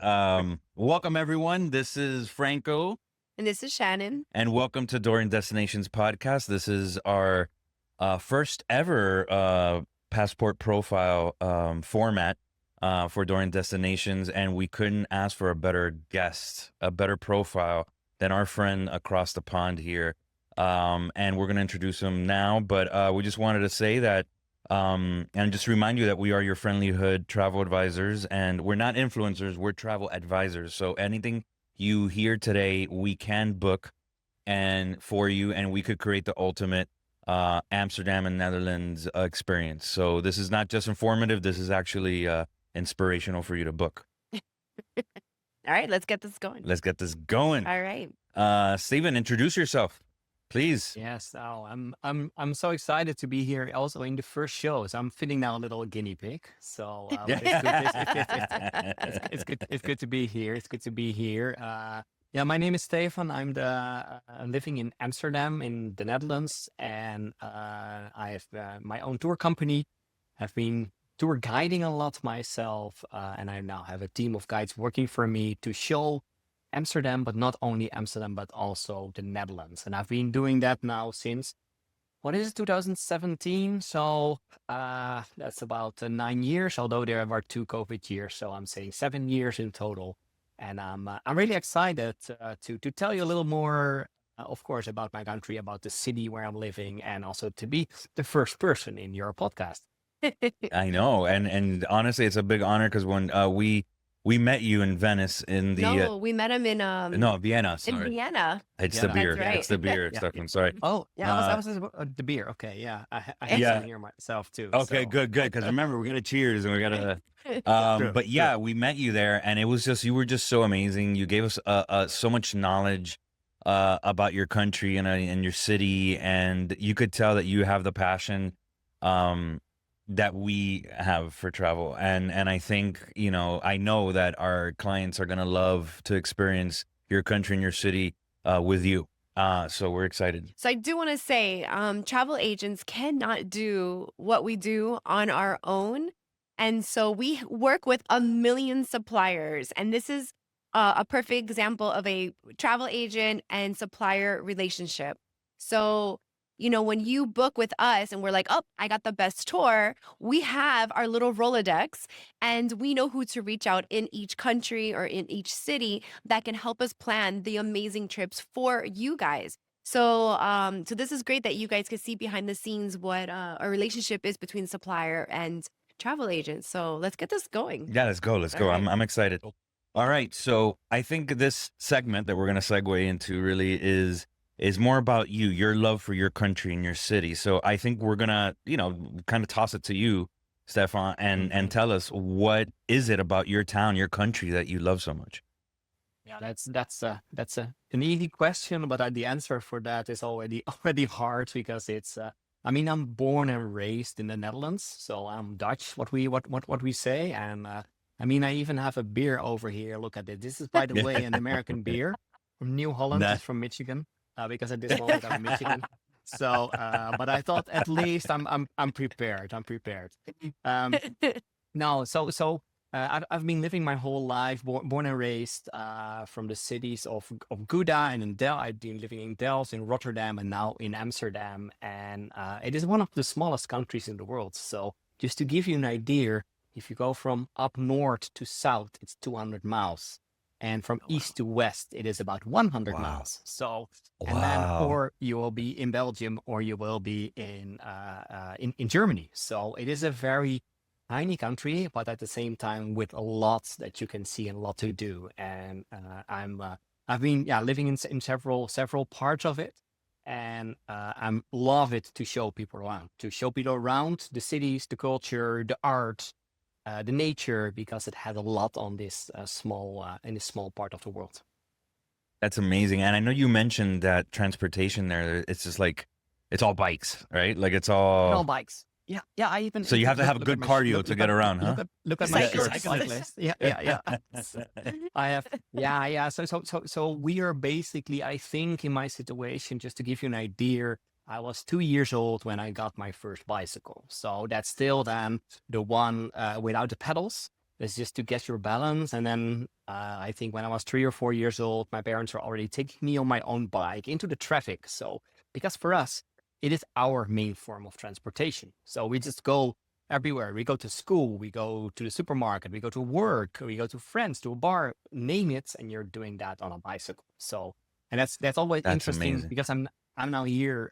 Welcome everyone. This is Franco, And this is Shannon. and welcome to Dorian Destinations podcast. This is our first ever passport profile format for Dorian Destinations, and we couldn't ask for a better guest, a better profile than our friend across the pond here. And we're going to introduce him now, but we just wanted to say that. And just remind you that we are your friendly hood travel advisors, and we're not influencers, we're travel advisors. So anything you hear today, we can book and for you, and we could create the ultimate Amsterdam and Netherlands experience. So this is not just informative, this is actually inspirational for you to book. All right, let's get this going. Let's get this going. All right. Stephan, introduce yourself, please. Yes, I'm so excited to be here also in the first show. So I'm feeling now a little guinea pig. So it's good to be here. It's good to be here. Yeah, my name is Stephan. I'm living in Amsterdam in the Netherlands, and I have my own tour company. I've been tour guiding a lot myself, and I now have a team of guides working for me to show Amsterdam, but not only Amsterdam, but also the Netherlands. And I've been doing that now since, 2017? So that's about 9 years, although there were 2 COVID years. So I'm saying 7 years in total. And I'm really excited to tell you a little more, of course, about my country, about the city where I'm living, and also to be the first person in your podcast. I know. And honestly, it's a big honor because when we met you in Venice in the No, we met him in Vienna. in Sorry, Vienna. it's Vienna. the beer. That's right. It's the beer. Yeah. Stephan. Sorry. Oh, yeah, Uh, I was the beer. Okay, yeah, I have Yeah. some here myself too. Okay, so. good. Because remember, we're gonna cheers and we gotta. True, But yeah, we met you there, and it was just you were just so amazing. You gave us so much knowledge about your country and your city, and you could tell that you have the passion that we have for travel. And I think I know that our clients are gonna love to experience your country and your city with you. So we're excited. So I do want to say, travel agents cannot do what we do on our own. And so we work with a million suppliers. And this is a perfect example of a travel agent and supplier relationship. So, when you book with us and we're like, oh, I got the best tour, we have our little Rolodex and we know who to reach out in each country or in each city that can help us plan the amazing trips for you guys. So, so this is great that you guys can see behind the scenes what a relationship is between supplier and travel agent. So let's get this going. Yeah, let's go. Let's All go. right. I'm excited. All right. So I think this segment that we're going to segue into really is more about you, your love for your country and your city. So I think we're going to, kind of toss it to you, Stephan, and tell us, what is it about your town, your country that you love so much? Yeah, that's an easy question, but the answer for that is already hard because it's. I'm born and raised in the Netherlands, so I'm Dutch. What we say, and I even have a beer over here. Look at it. This is, by the way, an American beer from New Holland. Nah. It's from Michigan, because at this moment I'm in Michigan. So, but I thought at least I'm prepared. I'm prepared. No, so I've been living my whole life, born and raised from the cities of Gouda and in Delft. I've been living in Delft, in Rotterdam, and now in Amsterdam. And it is one of the smallest countries in the world. So just to give you an idea, if you go from up north to south, it's 200 miles. And from east to west, it is about 100 Wow. miles. So, and then, Wow. or you will be in Belgium, or you will be in Germany. So it is a very tiny country, but at the same time with a lot that you can see and a lot to do. And I've been living in several parts of it, and I love it to show people around, the cities, the culture, the art, the nature, because it has a lot on this small part of the world. That's amazing. And I know you mentioned that transportation there, it's just like, it's all bikes, right? Like it's all. No bikes. Yeah. I even. So you have to have good cardio to get around, huh? Look at my shirt, Cyclist. cyclist. Yeah. I have. Yeah. So we are basically, I think, in my situation, just to give you an idea, I was 2 years old when I got my first bicycle. So that's still then the one without the pedals. It's just to get your balance. And then I think when I was 3 or 4 years old, my parents were already taking me on my own bike into the traffic. So, because for us, it is our main form of transportation. So we just go everywhere. We go to school, we go to the supermarket, we go to work, we go to friends, to a bar, name it, and you're doing that on a bicycle. So, and that's always That's interesting amazing. because I'm now here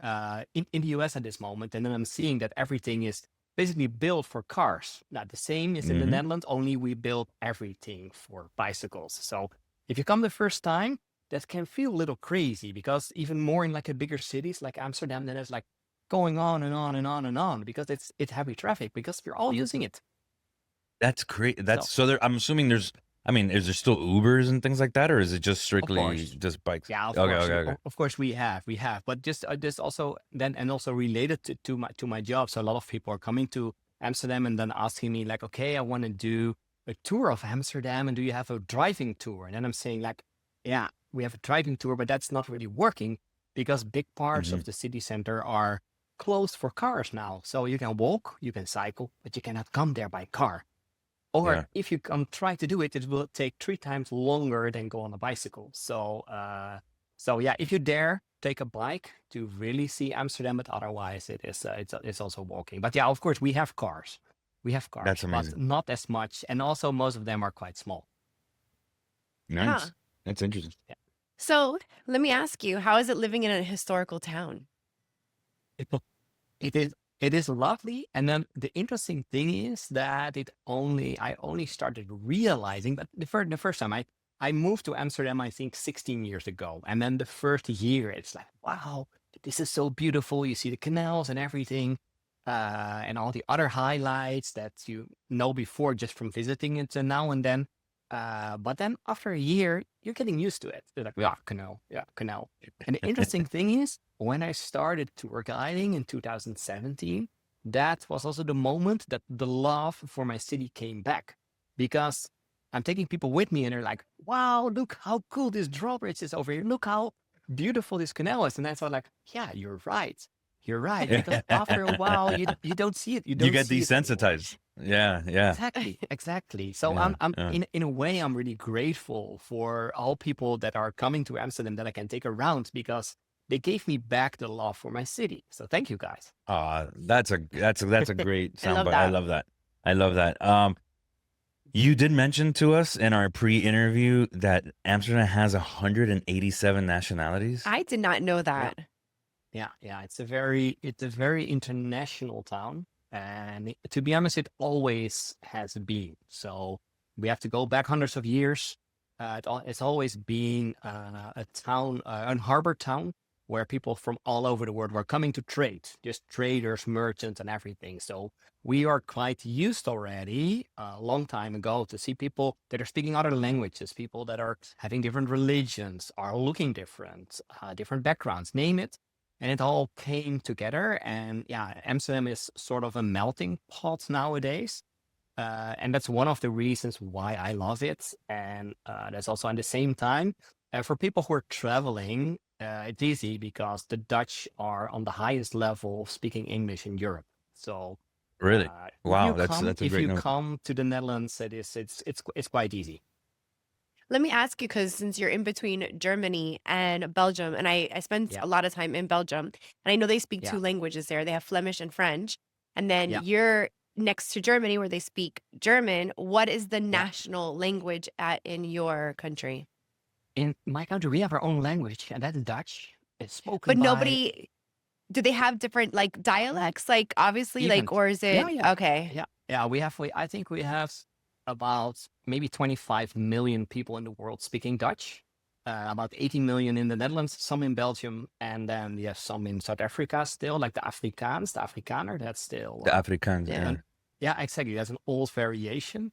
in the US at this moment, and then I'm seeing that everything is basically built for cars. Now, the same is in the Hmm. Netherlands, only we build everything for bicycles. So if you come the first time, that can feel a little crazy because even more in like a bigger cities like Amsterdam, then it's like going on and on and on and on because it's heavy traffic because we're all using it. That's great. So That's so there. I'm assuming there's. I mean, is there still Ubers and things like that, or is it just of strictly course, just bikes? yeah, Okay, okay, okay. of course we have, but just also then and also related to my job. So a lot of people are coming to Amsterdam and then asking me like, okay, I want to do a tour of Amsterdam, and do you have a driving tour? And then I'm saying like, yeah, we have a driving tour, but that's not really working because big parts Hmm. of the city center are closed for cars now. So you can walk, you can cycle, but you cannot come there by car. Or Yeah, if you try to do it, it will take 3 times longer than go on a bicycle. So yeah, if you dare take a bike to really see Amsterdam, but otherwise it's also walking. But yeah, of course we have that's cars, but amazing. not as much, and also most of them are quite small. Huh. Nice. That's interesting. Yeah. So let me ask you, how is it living in a historical town? It, it is it is lovely, and then the interesting thing is that I only started realizing, but the first time I moved to Amsterdam, I think 16 years ago, and then the first year it's like, wow, this is so beautiful. You see the canals and everything, and all the other highlights that you know before just from visiting it now and then. But then after a year, you're getting used to it. You're like, yeah, canal, yeah, canal. And the interesting thing is, when I started tour guiding in 2017, that was also the moment that the love for my city came back because I'm taking people with me and they're like, wow, look how cool this drawbridge is over here. Look how beautiful this canal is. And I thought like, yeah, you're right. You're right. Because after a while, you don't see it. You You don't get see it anymore. desensitized. Yeah, yeah, Exactly, exactly. So yeah, I'm yeah. in a way I'm really grateful for all people that are coming to Amsterdam that I can take around because they gave me back the love for my city. So thank you guys. That's a great I love soundbite. I that. love that. I love that. You did mention to us in our pre-interview that Amsterdam has 187 nationalities. I did not know Yeah, that. yeah. It's a very international town, and to be honest, it always has been. So we have to go back hundreds of years. It's always been a town, a harbor town, where people from all over the world were coming to trade, just traders, merchants, and everything. So we are quite used already a long time ago to see people that are speaking other languages, people that are having different religions, are looking different, different backgrounds, name it. And it all came together. And yeah, Amsterdam is sort of a melting pot nowadays. And that's one of the reasons why I love it. And that's also at the same time, for people who are traveling, it's easy because the Dutch are on the highest level of speaking English in Europe. So Really? Wow, that's a if great you note. come to the Netherlands, it's quite easy. Let me ask you, because since you're in between Germany and Belgium, and I spent Yeah, a lot of time in Belgium, and I know they speak yeah, two languages there. They have Flemish and French. And then yeah, you're next to Germany where they speak German. What is the yeah. national language in your country? In my country, we have our own language, and that's Dutch. It's But spoken by nobody, do they have different like dialects? Like obviously, like, even. or is Yeah, it yeah, okay? yeah, yeah. I think we have about maybe 25 million people in the world speaking Dutch. About 80 million in the Netherlands, some in Belgium, and then yes, some in South Africa still, like the Afrikaans, the Afrikaner. That's still, The Afrikaans, yeah, yeah. yeah, exactly. That's an old variation.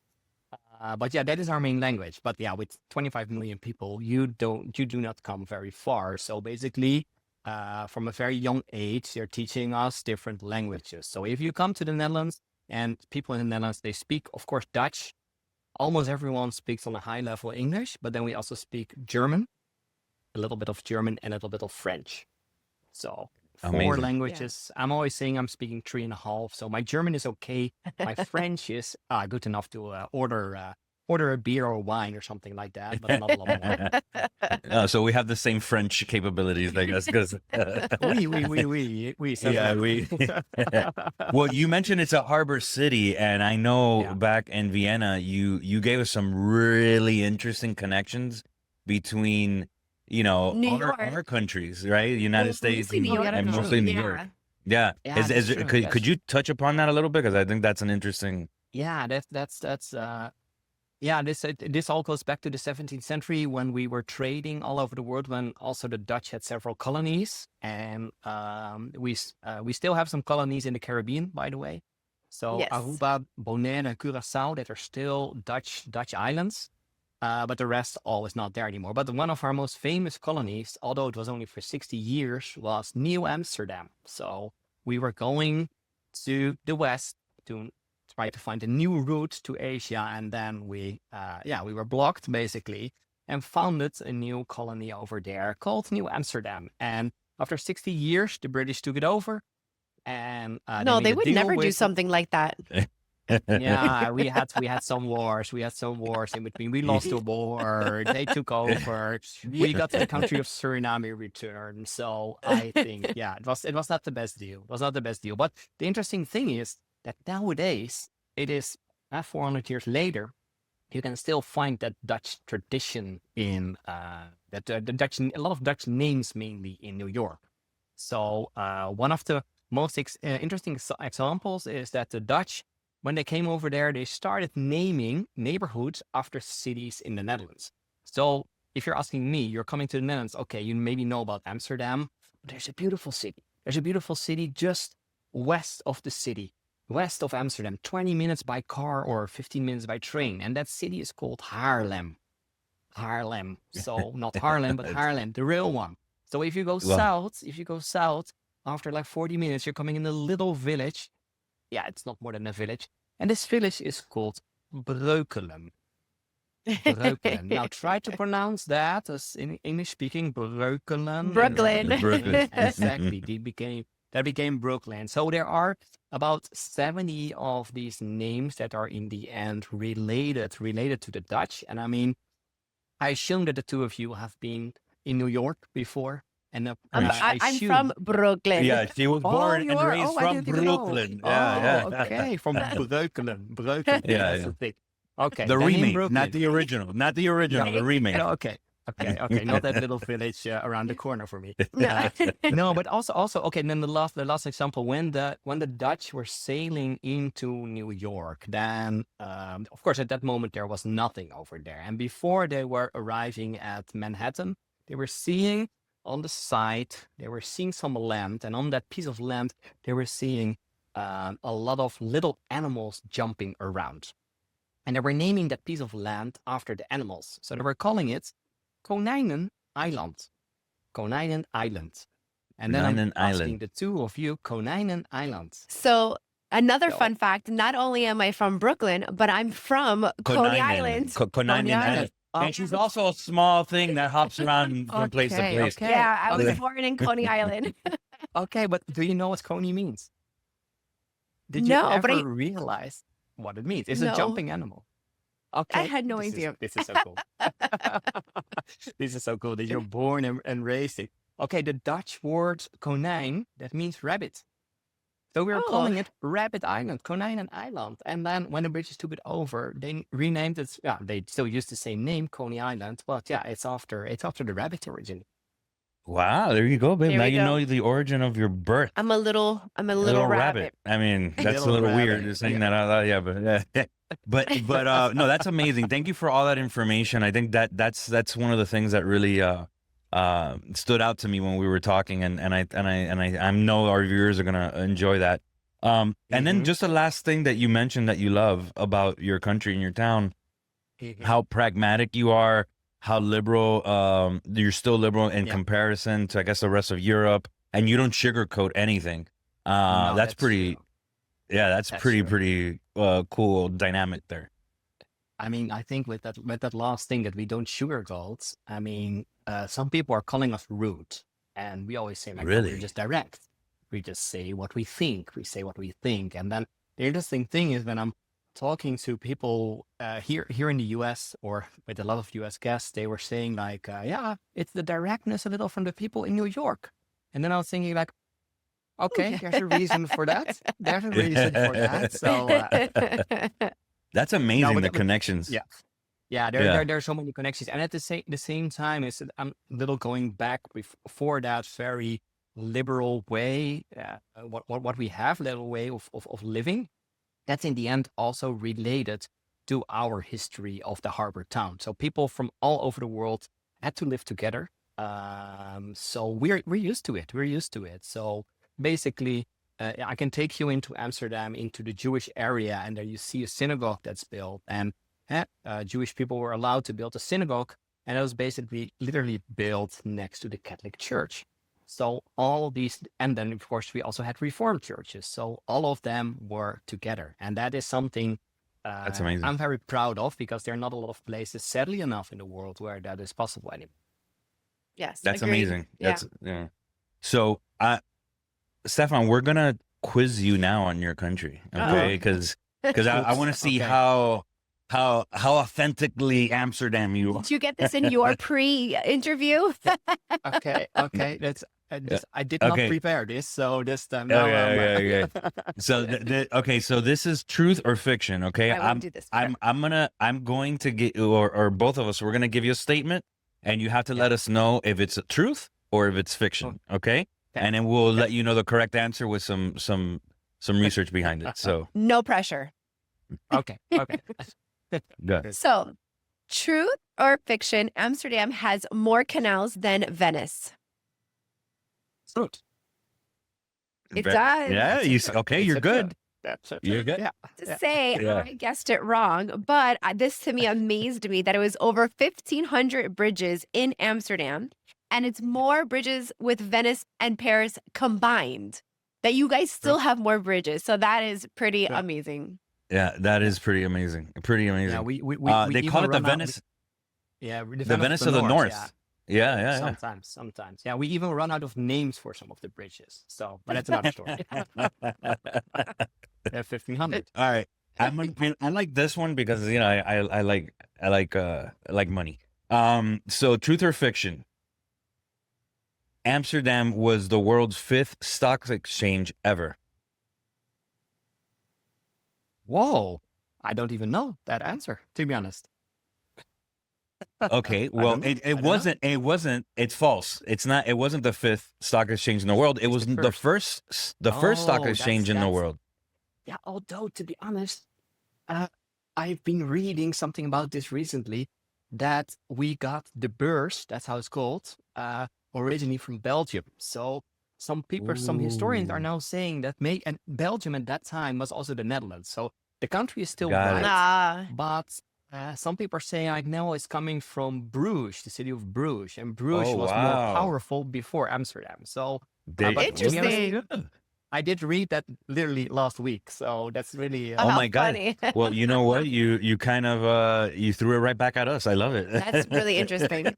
But yeah, that is our main language. But yeah, with 25 million people, you do not come very far. So basically, from a very young age, they're teaching us different languages. So if you come to the Netherlands and people in the Netherlands, they speak, of course, Dutch. Almost everyone speaks on a high level English, but then we also speak German, a little bit of German and a little bit of French. So four Amazing. Yeah. languages. I'm always saying I'm speaking three and a half. So my German is okay. My French is good enough to order a beer or wine or something like that, but not a lot more. So we have the same French capabilities, I guess, because We, yeah, certainly. well, you mentioned it's a harbor city, and I know Yeah. back in Vienna, you gave us some really interesting connections between, New our York. countries, right? United Well, States mostly New Oh, yeah, York, that's and though. true. mostly New York. Yeah. Yeah, Yeah, is that's is true. could That's you touch upon that a little bit? Because I think that's an interesting. yeah, that's yeah, this all goes back to the 17th century when we were trading all over the world. When also the Dutch had several colonies, and we still have some colonies in the Caribbean, by the way. So Yes. Aruba, Bonaire, and Curacao that are still Dutch islands, but the rest all is not there anymore. But one of our most famous colonies, although it was only for 60 years, was New Amsterdam. So we were going to the west to try to find a new route to Asia, and then we were blocked basically, and founded a new colony over there called New Amsterdam. And after 60 years, the British took it over, and they No, made they a would deal never do with. something like that. Yeah, we had some wars. We had some wars in between. We lost a war. They took over. We got to the country of Suriname return. So I think, yeah, it was not the best deal. It was not the best deal. But the interesting thing is that nowadays it is 400 years later, you can still find that Dutch tradition in the Dutch, a lot of Dutch names mainly in New York. So one of the most interesting examples is that the Dutch, when they came over there, they started naming neighborhoods after cities in the Netherlands. So if you're asking me, you're coming to the Netherlands, okay, you maybe know about Amsterdam, but there's a beautiful city. There's a beautiful city just west of the city, west of Amsterdam, 20 minutes by car or 15 minutes by train. And that city is called Haarlem. Haarlem. So not Harlem, but Haarlem, the real one. So Well, if you go south, after like 40 minutes, you're coming in a little village. Yeah, it's not more than a village. And this village is called Breukelen. Breukelen. Now try to pronounce that as in English speaking, Breukelen. Brooklyn. Exactly. That became Brooklyn. So there are about 70 of these names that are in the end related to the Dutch. And I mean, I assume that the two of you have been in New York before, and I'm I I'm from assume. Brooklyn. yeah, she was Oh, born you and are. raised Oh, I from didn't even know. Brooklyn. Oh, Yeah, yeah. okay, from Breukelen. Breukelen. Yeah, That's yeah. the thing. Okay, The then in remake, not Brooklyn. the original, not the original, the Right? remake. No, okay. Not that little village around the corner for me. No. No, but also okay. Then the last example, when the Dutch were sailing into New York, then of course at that moment there was nothing over there, and before they were arriving at Manhattan, they were seeing on the side some land, and on that piece of land they were seeing a lot of little animals jumping around, and they were naming that piece of land after the animals. So they were calling it Konijnen Island. Konijnen Island. And then I'm Island asking Island. the two of you, Konijnen Island. So another So, fun fact, not only am I from Brooklyn, but I'm from Coney Island. Koninen Coney Island. Island. And she's also a small thing that hops around from place to Okay, place. okay, Yeah, I was okay, born in Coney Island. okay. But do you know what Coney means? Did you No, but ever realize what it means? It's a no, jumping animal. I Okay, had no this is idea. this is so cool. This is so cool that you're born and raised it. Okay, the Dutch word konijn, that means rabbit. So we were Oh, calling it Rabbit Island, Konijnen Island. And then when the British took it over, they renamed it. Yeah, they still use the same name, Coney Island, but yeah, it's after the rabbit origin. Wow, there you go, babe. there Now we you know go. the origin of your birth. I'm a little A little rabbit. rabbit. I mean, that's a Little little weird rabbit. just saying Yeah. that out loud. Yeah, but no, that's amazing. Thank you for all that information. I think that's one of the things that really stood out to me when we were talking, and I know our viewers are gonna enjoy that. And then hmm just the last thing that you mentioned that you love about your country and your town, hmm how pragmatic you are, how liberal, you're still liberal in Yeah. comparison to, I guess, the rest of Europe, and you don't sugarcoat anything. No, That's that's pretty, true. yeah, that's That's pretty, true. pretty cool dynamic there. I mean, I think with that last thing that we don't sugarcoat. I mean, some people are calling us rude, and we always say like, no, we're Really? just direct. We just say what we think. We say what we think. And then the interesting thing is when I'm talking to people here in the US or with a lot of US guests, they were saying like, yeah, it's the directness a little from the people in New York. And then I was thinking like, okay, there's a reason for that. There's a reason for that. So That's no, amazing, the connections. yeah. Yeah, Yeah. there are so many connections, and at the same time, is I'm a little going back before that very liberal way, what we have, little way of living. That's in the end also related to our history of the harbor town. So people from all over the world had to live together. So we're used to it. We're used to it. So basically, I can take you into Amsterdam, into the Jewish area, and there you see a synagogue that's built, and Jewish people were allowed to build a synagogue, and it was basically literally built next to the Catholic Church. So all these, and then of course we also had Reformed churches. So all of them were together, and that is something That's amazing. I'm very proud of, because there are not a lot of places, sadly enough, in the world where that is possible anymore. Yes, That's agreed. amazing. Yeah. That's yeah. So, Stefan, we're gonna quiz you now on your country, okay? Because I want to see Okay. how authentically Amsterdam you are. Did you get this in your pre-interview? Okay, that's I did Okay. not prepare this, so this time now Okay. So okay, so this is truth or fiction, okay? I won't do this. I'm going to get, or both of us, we're gonna give you a statement, and you have to Yeah. let us know if it's a truth or if it's fiction, okay? And then we'll let you know the correct answer with some research behind it. So No pressure. Okay. good. So, truth or fiction, Amsterdam has more canals than Venice. Truth. It does. Yeah, you okay? It's You're a good. truth. That's it. You're good. Yeah. To say Yeah. I guessed it wrong, but this to me amazed me that it was over 1,500 bridges in Amsterdam, and it's more bridges with Venice and Paris combined. That you guys still have more bridges, so that is pretty Yeah. amazing. Yeah, that is pretty amazing. Pretty amazing. Yeah, we they even call it the run out- Venice, Yeah, the Venice of the North. Yeah. Yeah. Sometimes. Yeah, we even run out of names for some of the bridges. So, but that's another story. We have 1,500. All right. I like this one because I like money. So truth or fiction? Amsterdam was the world's 5th stock exchange ever. Whoa, I don't even know that answer, to be honest. Okay, I well, don't know. I it don't wasn't. It's false. It's not. It wasn't the 5th stock exchange in the world. It was the the first. first stock Oh, exchange in the that's- world. Yeah, although to be honest, I've been reading something about this recently, that we got the beurs, that's how it's called, originally from Belgium. So some people, some historians are Ooh. now saying that and Belgium at that time was also the Netherlands. So the country is still Got it. right, Ah, but some people are saying like no, it's coming from Bruges, the city of Bruges, and Bruges Oh, was more wow. powerful before Amsterdam. So They- but to be honest, Interesting. I did read that literally last week, so that's really Oh how my God. funny. Well, you know what? You kind of you threw it right back at us. I love it. That's really interesting.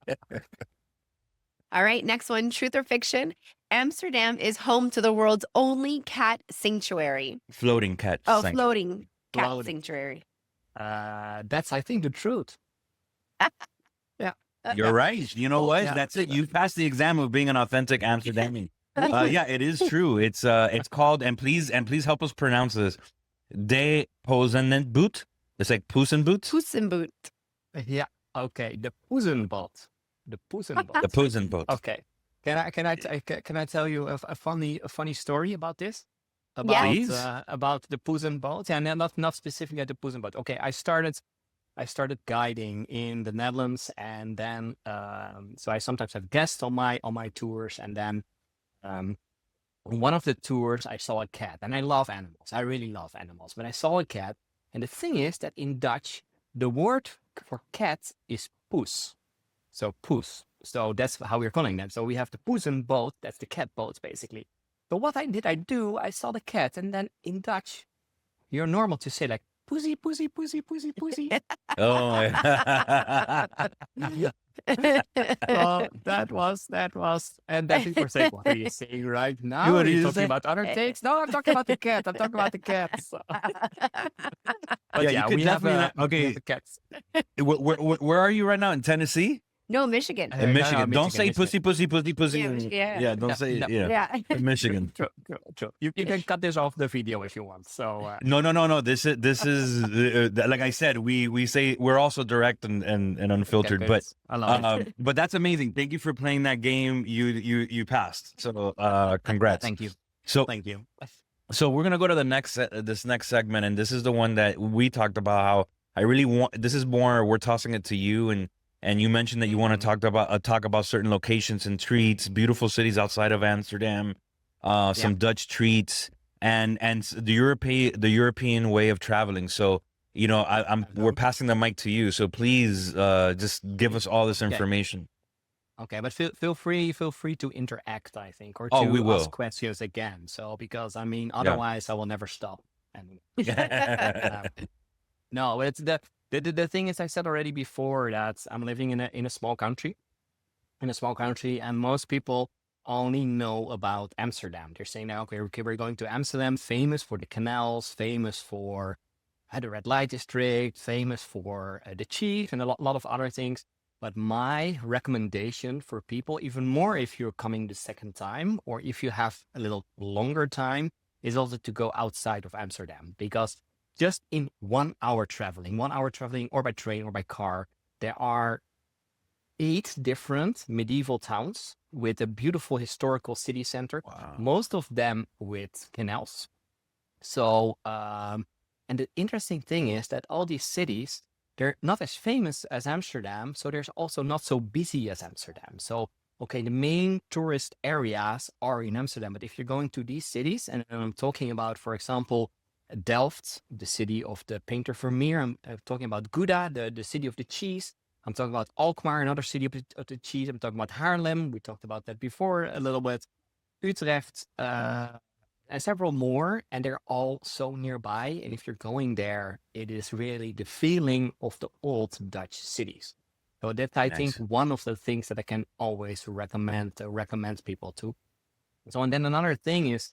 All right, next one, truth or fiction? Amsterdam is home to the world's only cat sanctuary. Floating cat. Oh, sanctuary. floating cat Floating. sanctuary. That's I think the truth. You're right. You know what? Yeah. That's it. You passed the exam of being an authentic Amsterdamese. Yeah, it is true. It's called, and please help us pronounce this. De Pozenenboot. It's like Puss in Boots. Puss in Boot. Yeah. Okay. The Poesenbad. The Poesenbad. The Puss in Boot. Okay. Can I tell you a funny story about this? Please. About the Poesenbad. Yeah, not specifically at the Poesenbad. Okay. I started guiding in the Netherlands, and then so I sometimes have guests on my tours, and then on one of the tours I saw a cat, and I love animals. I really love animals, but I saw a cat, and the thing is that in Dutch the word for cat is poes. So poes. So that's how we're calling them. So we have the Poesenboot, that's the cat boats basically. So what I saw the cat, and then in Dutch you're normal to say like pussy, pussy, pussy, pussy, pussy. Oh my. So and then people say, "What are you saying right now? What Are did you you talking say? about other things?" No, I'm talking about the cat. I'm talking about the cat. So, Yeah, but you yeah, could definitely not. we have Okay, the cats. where are you right now? In Tennessee? No, Michigan. In No, Michigan. Don't Michigan, say Michigan. pussy, pussy, pussy, pussy. Yeah, yeah, Yeah, don't No, say no. yeah. yeah. In Michigan. True, true, true. You can cut this off the video if you want. So No. This is like I said. We say we're also direct and okay, unfiltered. good. I love it. But that's amazing. Thank you for playing that game. You passed. So congrats. Thank you. So Thank you. so we're gonna go to the this next segment, and this is the one that we talked about. How I really want. This is more. We're tossing it to you, and you mentioned that you want to talk about certain locations and treats, beautiful cities outside of Amsterdam, Yeah, some Dutch treats, and the European way of traveling. So we're no. passing the mic to you. So please just give us all this Okay. information. Okay, but feel free to interact, I think, or Oh, we to ask will. questions again. So because I mean, Yeah. otherwise I will never stop. And uh, no, it's the thing is, I said already before that I'm living in a small country, and most people only know about Amsterdam. They're saying, now, okay, we're going to Amsterdam, famous for the canals, famous for the red light district, famous for the cheese and a lot of other things. But my recommendation for people, even more if you're coming the second time or if you have a little longer time, is also to go outside of Amsterdam. Because just in 1 hour traveling, or by train or by car, there are 8 different medieval towns with a beautiful historical city center, Wow. most of them with canals. So, and the interesting thing is that all these cities, they're not as famous as Amsterdam, so there's also not so busy as Amsterdam. So, okay, the main tourist areas are in Amsterdam, but if you're going to these cities, and I'm talking about, for example, Delft, the city of the painter Vermeer, I'm talking about Gouda, the city of the cheese. I'm talking about Alkmaar, another city of the cheese. I'm talking about Haarlem. We talked about that before a little bit. Utrecht, and several more, and they're all so nearby. And if you're going there, it is really the feeling of the old Dutch cities. So that's, I think, Nice. one of the things that I can always recommend people to. So, and then another thing is,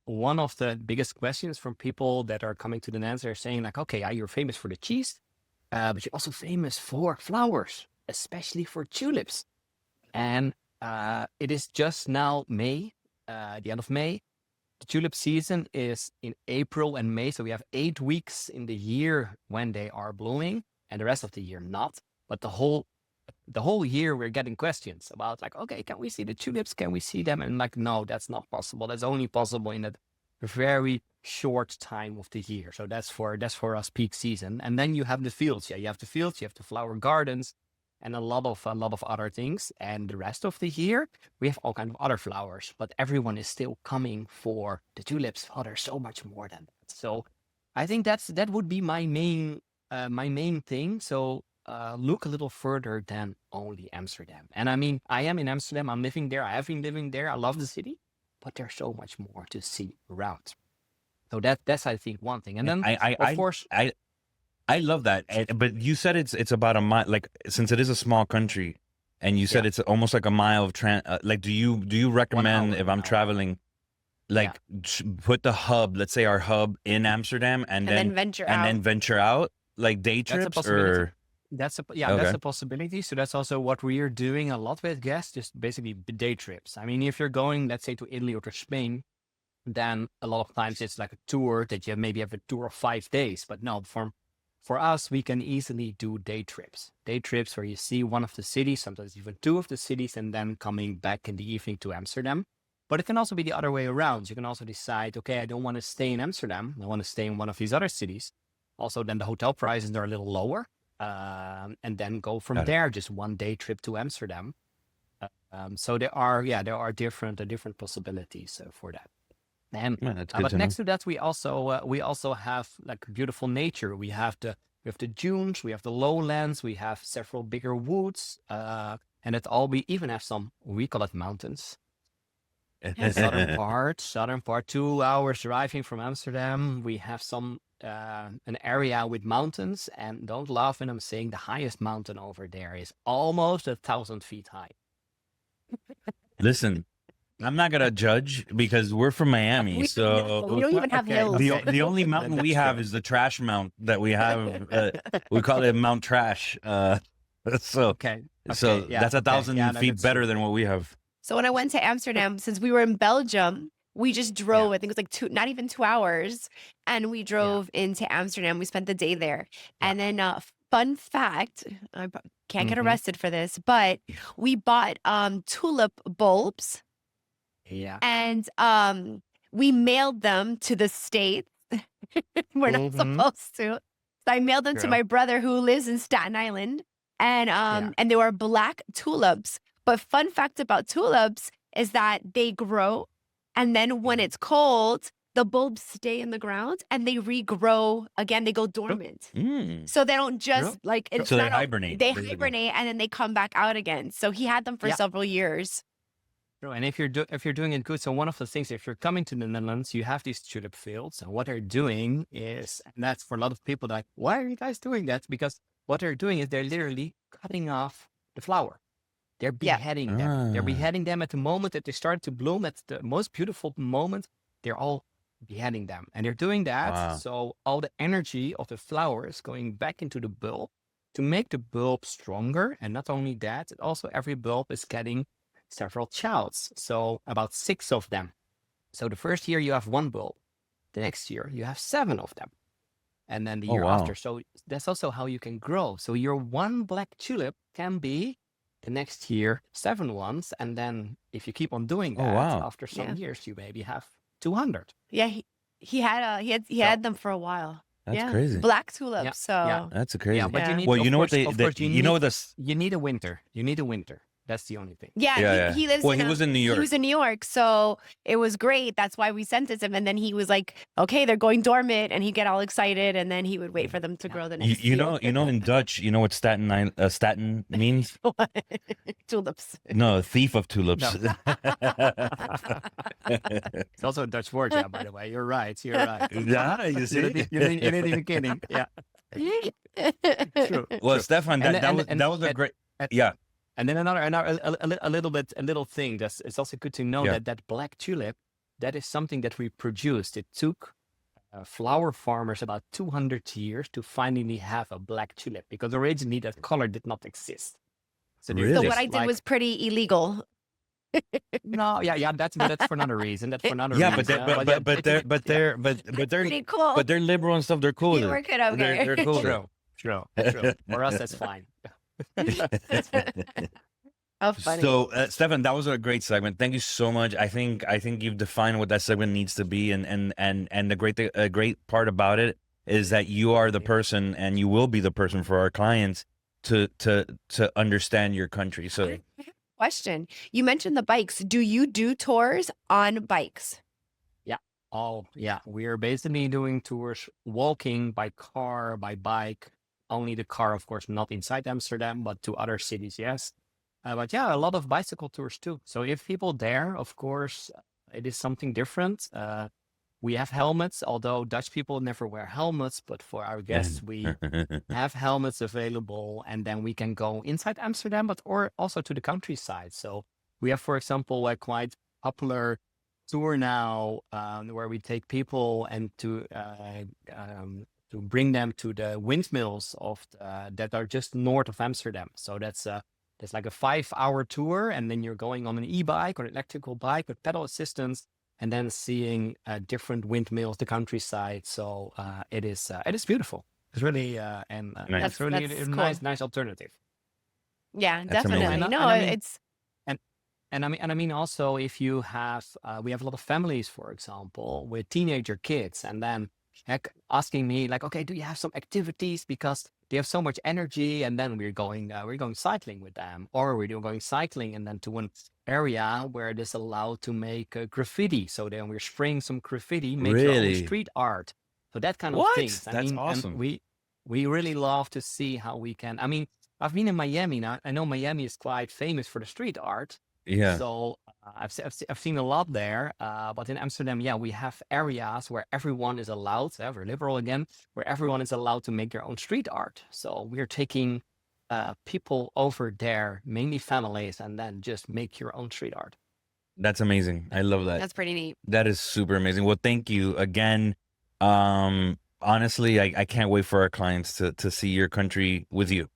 one of the biggest questions from people that are coming to the Netherlands are saying like, okay, you're famous for the cheese, but you're also famous for flowers, especially for tulips. And it is just now May, the end of May. The tulip season is in April and May. So we have 8 weeks in the year when they are blooming and the rest of the year not. But the whole year we're getting questions about like, okay, can we see the tulips? Can we see them? And like, no, that's not possible. That's only possible in a very short time of the year. So that's for us peak season. And then you have the fields. Yeah, you have the fields, you have the flower gardens, and a lot of other things. And the rest of the year, we have all kind of other flowers, but everyone is still coming for the tulips. Oh, there's so much more than that. So I think that would be my main thing. So look a little further than only Amsterdam. And I mean, I am in Amsterdam. I'm living there. I have been living there. I love the city, but there's so much more to see around. So that's I think one thing. And then of course, I love that. But you said it's about a mile. Like since it is a small country, and you said yeah, it's almost like a mile of like, do you recommend if I'm 1 hour. traveling, Yeah. like put the hub, let's say our hub in Amsterdam, and And then then venture and out. then venture out like day That's a trips possibility. or That's okay. a possibility. So that's also what we are doing a lot with guests, just basically day trips. I mean, if you're going, let's say, to Italy or to Spain, then a lot of times it's like a tour that you maybe have a tour of 5 days. But no, for us, we can easily do day trips. Day trips where you see one of the cities, sometimes even 2 of the cities, and then coming back in the evening to Amsterdam. But it can also be the other way around. You can also decide, okay, I don't want to stay in Amsterdam. I want to stay in one of these other cities. Also, then the hotel prices are a little lower. And then go from Got it. there, just one day trip to Amsterdam. So there are different possibilities for that. And Yeah, that's good but to know. next to that, we also have like beautiful nature. We have the dunes, we have the lowlands, we have several bigger woods, and we even have some, we call it mountains. southern part, 2 hours driving from Amsterdam. We have some an area with mountains, and don't laugh when I'm saying the highest mountain over there is almost 1,000 feet high. Listen, I'm not gonna judge because we're from Miami, We so don't even have Okay, hills. the okay. the only mountain we That's have true. is the trash mount that we have. We call it Mount Trash. So Okay, so okay, yeah, that's a okay, yeah, thousand no, feet that's better true. than what we have. So when I went to Amsterdam, since we were in Belgium, we just Yeah, drove, I think it was like not even 2 hours. And we yeah, drove into Amsterdam. We spent the day there. yeah. And then fun fact, can't get Mm-hmm. arrested for this, but we bought tulip bulbs Yeah. and we mailed them to the States. We're not Mm-hmm. supposed to. So I mailed them to True. my brother who lives in Staten Island, Yeah. and they were black tulips. But fun fact about tulips is that they grow, and then when Yeah. it's cold, the bulbs stay in the ground and they regrow again. They go True. dormant. Mm. So they don't True. just like True. it's So they not hibernate, they basically. hibernate and then they come back out again. So he had them for Yeah. several years. True. And if you're doing it good, so one of the things, if you're coming to the Netherlands, you have these tulip fields, and what they're doing is, and that's for a lot of people like, why are you guys doing that? Because what they're doing is they're literally cutting off the flower. They're Yeah. beheading them. They're Ah. beheading them at the moment that they start to bloom. At the most beautiful moment, they're all beheading them. And they're doing that Wow. so all the energy of the flower is going back into the bulb to make the bulb stronger. And not only that, also every bulb is getting several childs. So about 6 of them. So the first year you have 1 bulb. The next year you have 7 of them. And then the Oh year wow. after. So that's also how you can grow. So your 1 black tulip can be the next year 7 ones. And then if you keep on doing Oh that, wow. after some Yeah. years, you maybe have 200. Yeah, he So had them for a while. That's Yeah, crazy. black yeah, tulips. yeah, So That's yeah. crazy. But you yeah. need, Well, you of know what course, you know this. you need a winter. You need a winter. That's the only thing. Yeah, Yeah, yeah. he lives Well, in he was in New he York. was in New York, so it was great. That's why we sent it to him. And then he was like, "Okay, they're going dormant," and he'd get all excited, and then he would wait for them to Yeah. grow the You, next you year. know, you know, in Dutch, you know what statin means? Tulips. No, thief of tulips. No. It's also a Dutch word, yeah, by the way. You're right. You're right. Yeah, you You're see. not, you're not even kidding. Yeah. True. Well, True. Stefan, And that was a great. and, Yeah, and then a little thing that's it's also good to know yeah. that black tulip, that is something that we produced. It took flower farmers about 200 years to finally have a black tulip because originally that color did not exist. So they're Really? So just what I did like, was pretty illegal. no, yeah, that's for another reason. That's for another Yeah, reason. but they're But yeah, but they're but yeah, they're but they're Pretty cool. but they're liberal and stuff. They're cool with You it. work it okay. They're cool with it. true. For us, that's fine. How funny. So, Stefan, that was a great segment. Thank you so much. I think you've defined what that segment needs to be, and the great part about it is that you are the person, and you will be the person for our clients to understand your country. So, Question. You mentioned the bikes. Do you do tours on bikes? Yeah, we're basically doing tours walking by car, by bike. Only the car, of course, not inside Amsterdam, but to other cities, yes. But yeah, a lot of bicycle tours too. So if people dare, of course, it is something different. We have helmets, although Dutch people never wear helmets, but for our guests, we have helmets available, and then we can go inside Amsterdam, but or also to the countryside. So we have, for example, a quite popular tour now where we take people and to bring them to the windmills that are just north of Amsterdam. So that's like a 5-hour tour, and then you're going on an e-bike or an electrical bike with pedal assistance, and then seeing different windmills, the countryside. So it is beautiful. It's really Nice. it's really That's a cool. nice alternative. Yeah, That's definitely. amazing. No, And I mean- it's And I mean also if you have we have a lot of families, for example, with teenager kids, and then asking me like, okay, do you have some activities because they have so much energy, and then we're going cycling with them, or we're going cycling and then to an area where it is allowed to make graffiti. So then we're spraying some graffiti, make your own Really? street art. So that kind of What? things. I That's mean, and awesome. we really love to see how we can. I mean, I've been in Miami now. I know Miami is quite famous for the street art. Yeah. So I've seen a lot there. But in Amsterdam, yeah, we have areas where everyone is allowed, we're liberal again, where everyone is allowed to make their own street art. So we're taking people over there, mainly families, and then just make your own street art. That's amazing. I love that. That's pretty neat. That is super amazing. Well, thank you again. Honestly, I can't wait for our clients to see your country with you.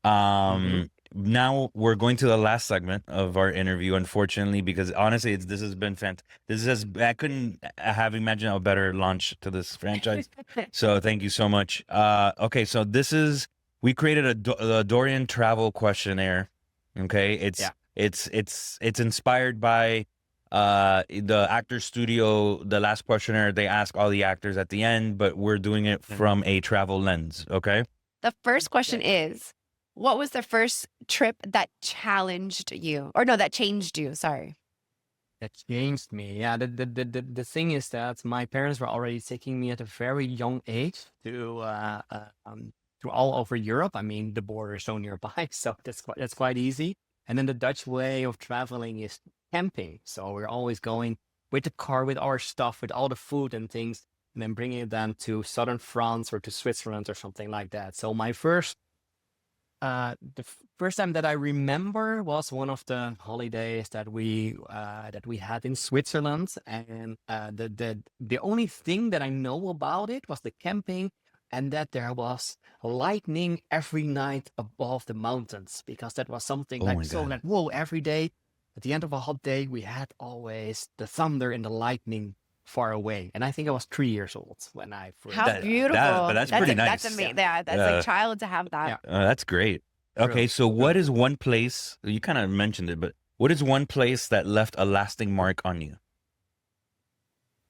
Hmm. Now we're going to the last segment of our interview, unfortunately, because honestly, this has been fantastic. I couldn't have imagined a better launch to this franchise. So thank you so much. Okay, so we created a Dorian travel questionnaire. Okay, Yeah. it's inspired by the actor studio. The last questionnaire they ask all the actors at the end, but we're doing it from a travel lens. Okay. The first question Okay. is, what was the first trip that challenged you? Or no, that changed you, sorry. That changed me. Yeah, the thing is that my parents were already taking me at a very young age to all over Europe. I mean, the border is so nearby, so that's quite easy. And then the Dutch way of traveling is camping. So we're always going with the car, with our stuff, with all the food and things, and then bringing it down to southern France or to Switzerland or something like that. So my first time that I remember was one of the holidays that we had in Switzerland, and the only thing that I know about it was the camping, and that there was lightning every night above the mountains, because that was something Oh like my so God. that whoa, every day at the end of a hot day we had always the thunder and the lightning far away, and I think I was 3 years old when I How first beautiful. That's That's pretty a, that's nice. amazing. yeah, Yeah, that's like Uh, child to have that. yeah, that's great. Okay, true, so what true. is one place, you kind of mentioned it, but what is one place that left a lasting mark on you?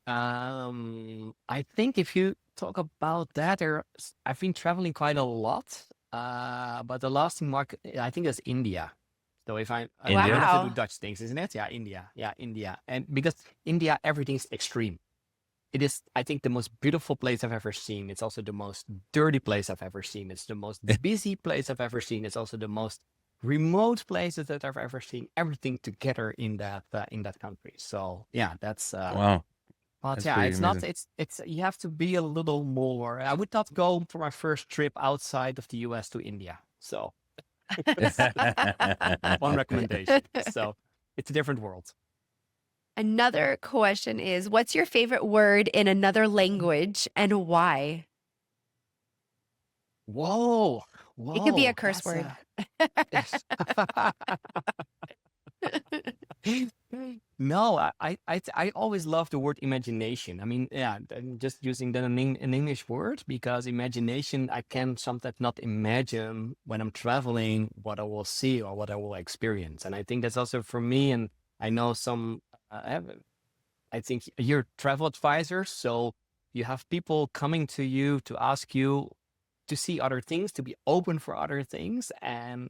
I think if you talk about that, I've been traveling quite a lot. But the lasting mark, I think, is India. So if I would India? have to do Wow. Dutch things, isn't it? Yeah, India. Yeah, India. And because India, everything's extreme. It is, I think, the most beautiful place I've ever seen. It's also the most dirty place I've ever seen. It's the most busy place I've ever seen. It's also the most remote places that I've ever seen. Everything together in that country. So yeah, that's Wow, but that's yeah, pretty it's not. amazing. It's you have to be a little more. I would not go for my first trip outside of the US to India. So it's one recommendation. So it's a different world. Another question is, what's your favorite word in another language and why? Whoa, It could be a whoa, curse that's word. a. No, I always love the word imagination. I mean, yeah, I'm just using that an English word, because imagination, I can sometimes not imagine when I'm traveling what I will see or what I will experience. And I think that's also for me. And I know I think you're travel advisors, so you have people coming to you to ask you to see other things, to be open for other things. And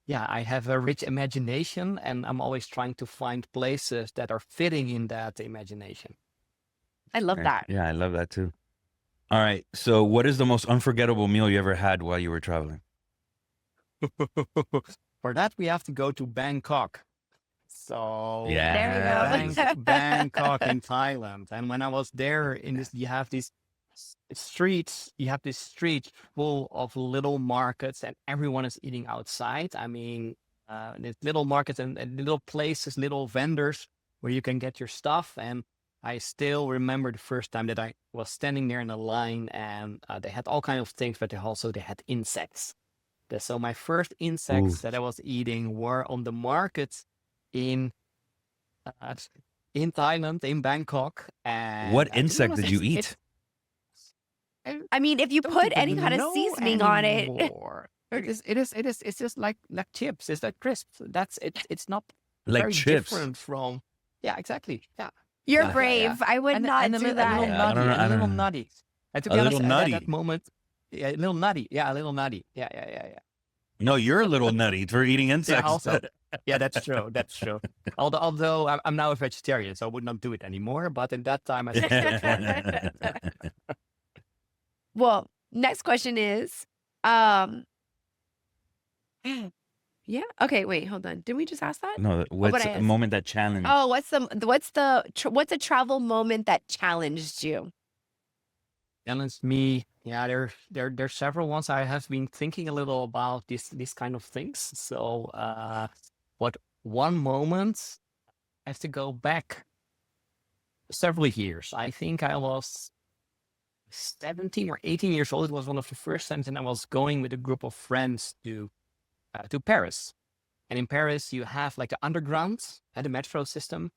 yeah, I have a rich imagination, and I'm always trying to find places that are fitting in that imagination. I love Right. that. Yeah, I love that too. All right, so what is the most unforgettable meal you ever had while you were traveling? For that, we have to go to Bangkok. So There Yes. we go. Bangkok in Thailand. And when I was there, you have these streets, full of little markets, and everyone is eating outside. I mean, there's little markets and little places, little vendors where you can get your stuff. And I still remember the first time that I was standing there in a line, and they had all kinds of things, but they had insects. So my first Ooh, insects that I was eating were on the markets in uh, in Thailand, in Bangkok. what And to be insect honest, did you it's eat? I I mean, if you don't put any even kind of know seasoning on it, anymore. It's just like chips. It's like crisps. That's it. It's not Like very chips? different from. Yeah, exactly. Yeah, you're yeah, yeah, yeah. brave. I would not And do a little that. I don't nutty, know. and a I little don't know. nutty. And to A be little honest, at that nutty. moment, yeah, a little nutty. Yeah, a little nutty. Yeah, yeah, yeah, yeah. No, you're a little nutty for eating Yeah, insects. also, yeah, that's true. That's true. Although I'm now a vegetarian, so I would not do it anymore. But in that time, I still tried it. Well, next question is, um, Yeah. Okay. Wait. Hold on. Did we just ask that? No, Oh, but what's I a asked. moment that challenged? Oh, what's a travel moment that challenged you? Challenged me. Yeah, there's several ones. I have been thinking a little about these kind of things. So, what one moment I have to go back several years. I think I was 17 or 18 years old. It was one of the first times, and I was going with a group of friends to Paris. And in Paris, you have like the underground and the metro system.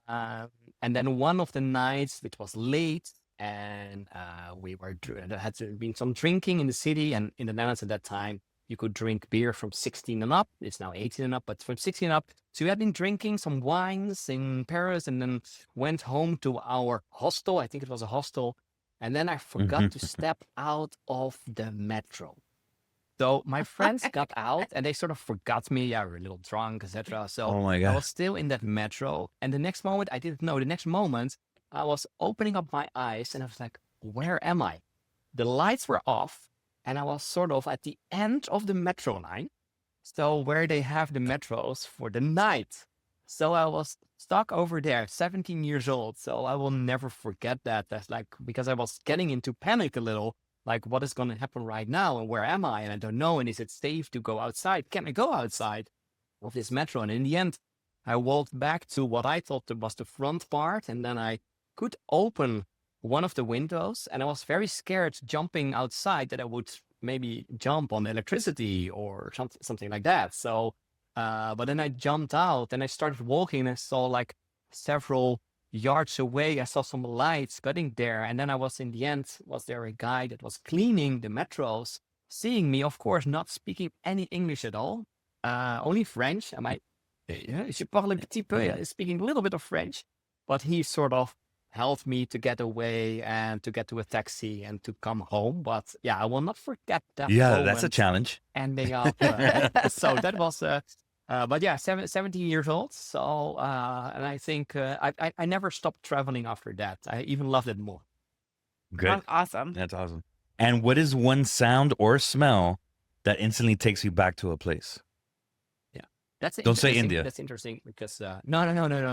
Um, and then one of the nights, it was late, and there had to been some drinking in the city. And in the Netherlands at that time, you could drink beer from 16 and up. It's now 18 and up, but from 16 up. So we had been drinking some wines in Paris, and then went home to our hostel. I think it was a hostel. And then I forgot to step out of the metro. So my friends got out and they sort of forgot me. Yeah, we were a little drunk, etc. So Oh my I god. was still in that metro. And the next moment, I didn't know. The next moment, I was opening up my eyes and I was like, where am I? The lights were off and I was sort of at the end of the metro line. So where they have the metros for the night. So I was stuck over there, 17 years old. So I will never forget that. That's like, because I was getting into panic a little, like what is going to happen right now and where am I? And I don't know. And is it safe to go outside? Can I go outside of this metro? And in the end, I walked back to what I thought was the front part. And then I could open one of the windows and I was very scared jumping outside that I would maybe jump on electricity or something like that. So, but then I jumped out and I started walking and I saw like several yards away, I saw some lights getting there. And then I was in the end, was there a guy that was cleaning the metros, seeing me, of course, not speaking any English at all, only French. Am I, je parle un petit peu, speaking a little bit of French, but he sort of helped me to get away and to get to a taxi and to come home. But yeah, I will not forget that Yeah, that's a moment challenge. ending up. So that was, but yeah, 17 years old. So, and I think I never stopped traveling after that. I even loved it more. Good. Awesome. That's awesome. And what is one sound or smell that instantly takes you back to a place? Yeah, that's Don't say interesting. India. That's interesting because no,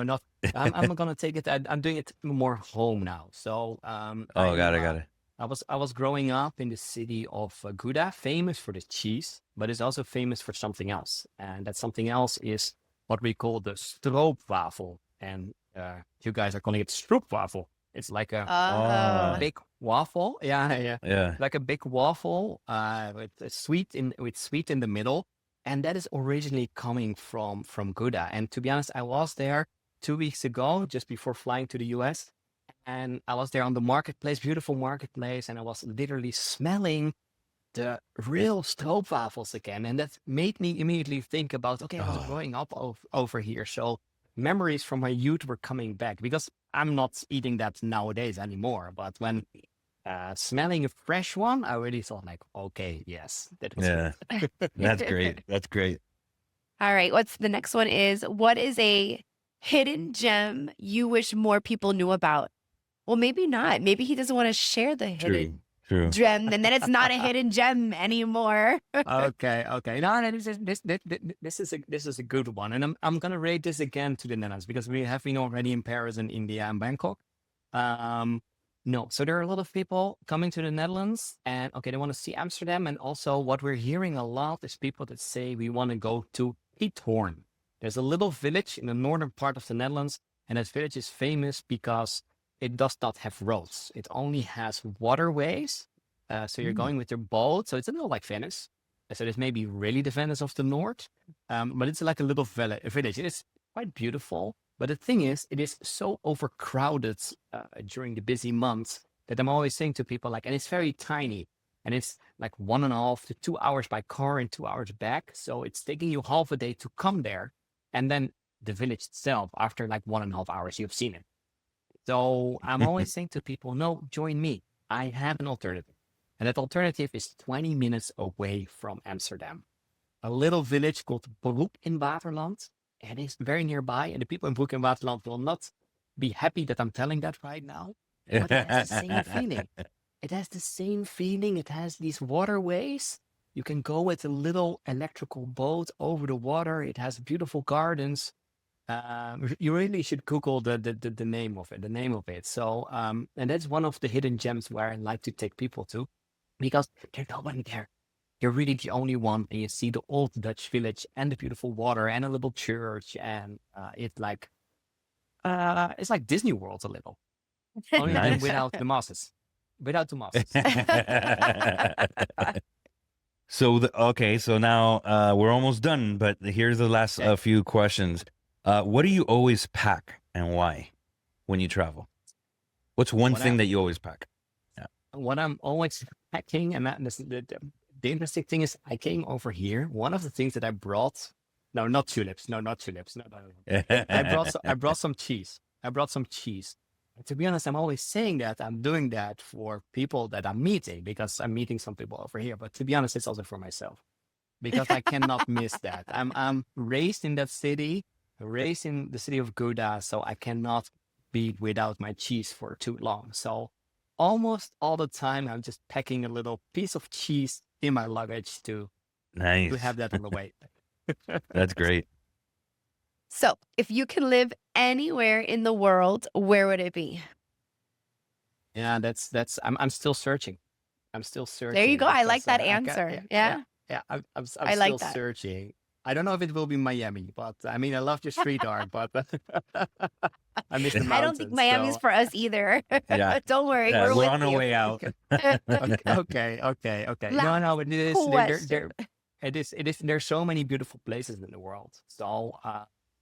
not. I'm gonna take it. I'm doing it more home now. So, Oh, got it. I was growing up in the city of Gouda, famous for the cheese, but it's also famous for something else. And that something else is what we call the stroopwafel. And you guys are calling it stroopwafel. It's like a Oh. big waffle. Yeah. Yeah. Like a big waffle with sweet in the middle. And that is originally coming from Gouda. And to be honest, I was there 2 weeks ago, just before flying to the US. And I was there on the marketplace, beautiful marketplace, and I was literally smelling the real stroopwafels again. And that made me immediately think about, okay, I was Oh, growing up over here. So memories from my youth were coming back because I'm not eating that nowadays anymore. But when smelling a fresh one, I really thought like, okay, yes, that was yeah. That's great. That's great. All right. What's the next one is what is a hidden gem you wish more people knew about? Well, maybe not. Maybe he doesn't want to share the hidden True. gem, and then it's not a hidden gem anymore. Okay. No, this is a good one, and I'm gonna rate this again to the Netherlands because we have been already in Paris and India and Bangkok. No, so there are a lot of people coming to the Netherlands, and okay, they want to see Amsterdam, and also what we're hearing a lot is people that say we want to go to Giethoorn. There's a little village in the northern part of the Netherlands, and that village is famous because it does not have roads. It only has waterways. So you're Mm. going with your boat. So it's a little like Venice. So this may be really the Venice of the North, but it's like a little village. It is quite beautiful. But the thing is, it is so overcrowded during the busy months that I'm always saying to people like, and it's very tiny. And it's like 1.5 to 2 hours by car and 2 hours back. So it's taking you half a day to come there. And then the village itself, after like 1.5 hours, you've seen it. So I'm always saying to people, no, join me. I have an alternative. And that alternative is 20 minutes away from Amsterdam. A little village called Broek in Waterland. And it's very nearby. And the people in Broek in Waterland will not be happy that I'm telling that right now. But it has the same feeling. It has the same feeling. It has these waterways. You can go with a little electrical boat over the water. It has beautiful gardens. You really should Google the name of it, the name of it. So, and that's one of the hidden gems where I like to take people to, because there's nobody there. You're really the only one, and you see the old Dutch village and the beautiful water and a little church, and it's like Disney World a little, only then Nice. without the masses, without the masses. So okay, so now we're almost done, but here's the last Okay. few questions. What do you always pack and why when you travel? What's one What thing I that you always pack? what I'm always packing, and the interesting thing is, I came over here. One of the things that I brought, no, not tulips, no, not tulips, no, no, no. I brought some cheese. I brought some cheese. And to be honest, I'm always saying that I'm doing that for people that I'm meeting, because I'm meeting some people over here. But to be honest, it's also for myself, because I cannot miss that. I'm raised in that city, raised in the city of Gouda, so I cannot be without my cheese for too long. So almost all the time, I'm just packing a little piece of cheese in my luggage to Nice. have that on the way. That's great. So, if you could live anywhere in the world, where would it be? Yeah, that's I'm still searching. I'm still There you searching go. I like because that I got answer. Yeah, I'm I still like that. searching. I don't know if it will be Miami, but I mean, I love your street art, but I miss the I don't think mountains. Miami's So for us either. Yeah. Don't worry, Yeah, we're we're with on our you. way out. okay. No, Last no, but question. it is. There's so many beautiful places in the world. So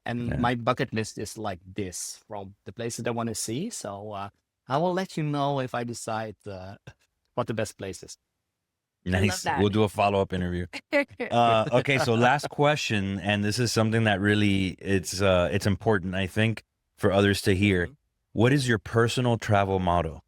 and Yeah. my bucket list is like this, from the places I want to see. So I will let you know if I decide what the best place is. I love Nice. that. We'll do a follow-up interview. Okay, so last question, and this is something that really it's important, I think, for others to hear. Mhm. What is your personal travel motto?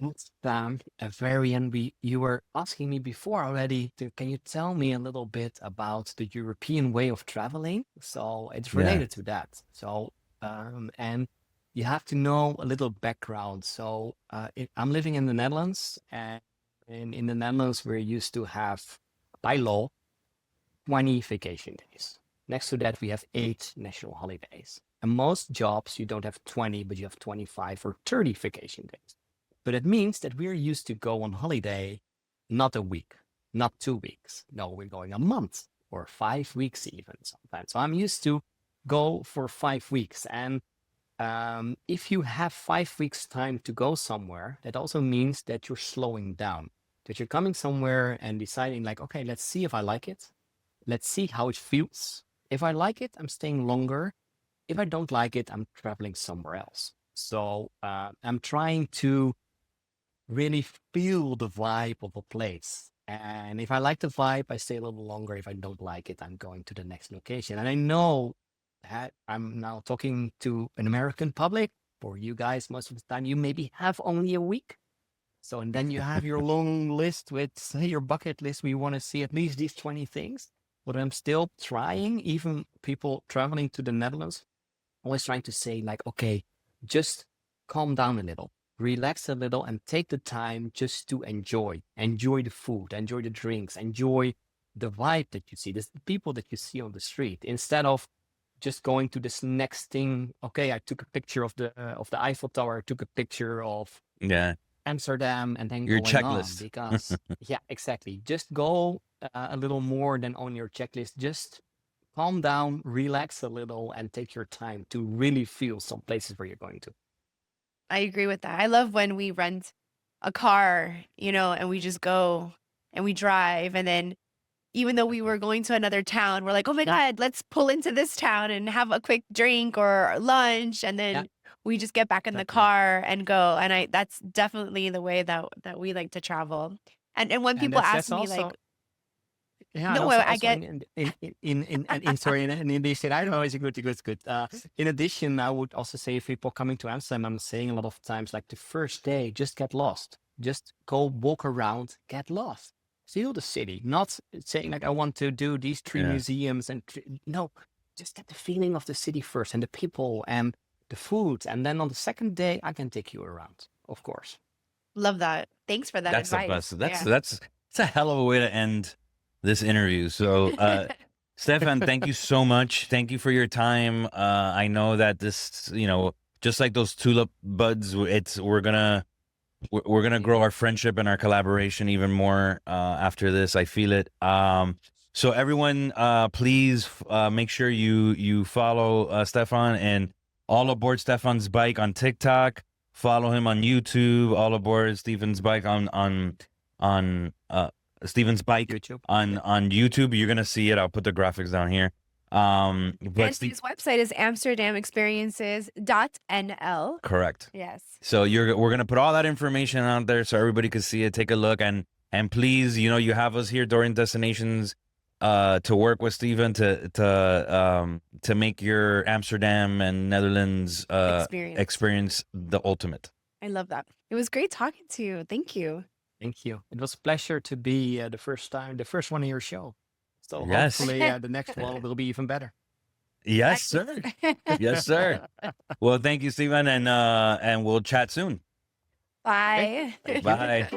It's a very, and you were asking me before already. Can you tell me a little bit about the European way of traveling? So it's Yeah. related to that. So and you have to know a little background. So I'm living in the Netherlands, and in the Netherlands we're used to have, by law, 20 vacation days. Next to that, we have 8 national holidays. And most jobs, you don't have 20, but you have 25 or 30 vacation days. But it means that we're used to go on holiday not a week, not 2 weeks. No, we're going a month or 5 weeks even sometimes. So I'm used to go for 5 weeks. And if you have 5 weeks time to go somewhere, that also means that you're slowing down, that you're coming somewhere and deciding like, okay, let's see if I like it. Let's see how it feels. If I like it, I'm staying longer. If I don't like it, I'm traveling somewhere else. So I'm trying to really feel the vibe of a place. And if I like the vibe, I stay a little longer. If I don't like it, I'm going to the next location. And I know that I'm now talking to an American public. For you guys, most of the time, you maybe have only a week. So, and then you have your long list with, say, your bucket list. We want to see at least these 20 things. But I'm still trying, even people traveling to the Netherlands, always trying to say, like, okay, just calm down a little, relax a little, and take the time just to enjoy. Enjoy the food, enjoy the drinks, enjoy the vibe that you see, the people that you see on the street, instead of just going to this next thing. Okay, I took a picture of the Eiffel Tower, I took a picture of Yeah. Amsterdam, and then Your going on, checklist. because yeah, exactly. Just go a little more than on your checklist. Just calm down, relax a little, and take your time to really feel some places where you're going to. I agree with that. I love when we rent a car, and we just go and we drive. And then, even though we were going to another town, we're like, oh my God, let's pull into this town and have a quick drink or lunch. And Yeah, then we just get back in the exactly. car and go. And that's definitely the way that we like to travel. And when And people ask that's me, like, also, yeah, and no, also I also get, in sorry, in addition, I know it's good, it's good. In addition, I would also say, if people coming to Amsterdam, I'm saying a lot of times, like, the first day, just get lost, just go walk around, get lost, feel the city. Not saying like I want to do these 3 Yeah. museums and no, just get the feeling of the city first, and the people and the food, and then on the second day, I can take you around, of course. love that. Thanks for that That's the advice. best. That's Yeah. that's a hell of a way to end this interview. So, Stefan, thank you so much. Thank you for your time. I know that this, just like those tulip buds, we're gonna grow our friendship and our collaboration even more after this. I feel it. So everyone, please make sure you follow Stefan and All Aboard Stefan's Bike on TikTok. Follow him on YouTube. All Aboard Stephen's Bike on Stephen's Bike YouTube. on YouTube. You're gonna see it. I'll put the graphics down here. But And his website is amsterdamexperiences.nl. correct. Yes. So we're gonna put all that information out there so everybody can see it, take a look, and please, you have us here during Destinations to work with Stephen to make your Amsterdam and Netherlands experience the ultimate. I love that. It was great talking to you. Thank you. Thank you. It was a pleasure to be the first one in your show. So Yes. hopefully the next one will be even better. Yes, sir. Yes, sir. Well, thank you, Stephen, and we'll chat soon. Bye. Thank you. Bye.